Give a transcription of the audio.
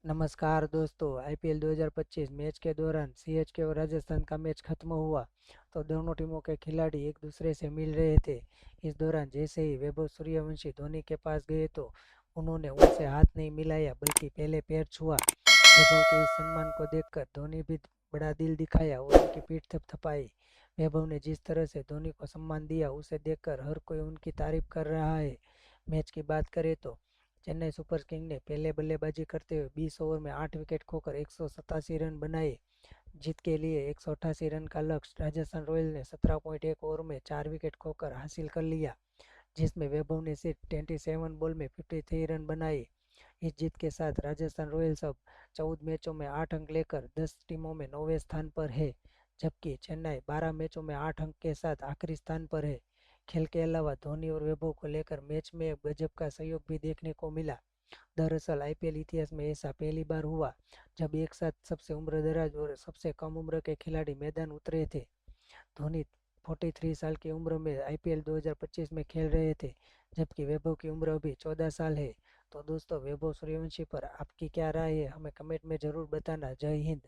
नमस्कार दोस्तों। IPL 2025 match के दौरान सीएचके और राजस्थान का मैच खत्म हुआ तो दोनों टीमों के खिलाड़ी एक दूसरे से मिल रहे थे। इस दौरान जैसे ही वैभव सूर्यवंशी धोनी के पास गए तो उन्होंने उनसे हाथ नहीं मिलाया बल्कि पहले पैर छुआ। वैभव के इस सम्मान को देखकर धोनी भी बड़ा दिल दिखाया और उनकी पीठ थपथपाई। वैभव ने जिस तरह से धोनी को सम्मान दिया उसे देखकर हर कोई उनकी तारीफ कर रहा है। मैच की बात करें तो चेन्नई सुपर किंग ने पहले बल्लेबाजी करते हुए 20 ओवर में 8 विकेट खोकर 187 रन बनाए। जीत के लिए 188 रन का लक्ष्य राजस्थान रॉयल ने 17.1 ओवर में 4 विकेट खोकर हासिल कर लिया, जिसमें वैभव ने सिर्फ 27 बॉल में 53 रन बनाए। इस जीत के साथ राजस्थान रॉयल्स अब 14 मैचों में 8 अंक लेकर 10 टीमों में 9वें स्थान पर है, जबकि चेन्नई 12 मैचों में 8 अंक के साथ आखिरी स्थान पर है। खेल के अलावा धोनी और वैभव को लेकर मैच में एक गजब का सहयोग भी देखने को मिला। दरअसल आईपीएल इतिहास में ऐसा पहली बार हुआ जब एक साथ सबसे उम्रदराज और सबसे कम उम्र के खिलाड़ी मैदान उतरे थे। धोनी 43 साल की उम्र में आईपीएल 2025 में खेल रहे थे, जबकि वैभव की उम्र अभी 14 साल है। तो दोस्तों, वैभव सूर्यवंशी पर आपकी क्या राय है, हमें कमेंट में ज़रूर बताना। जय हिंद।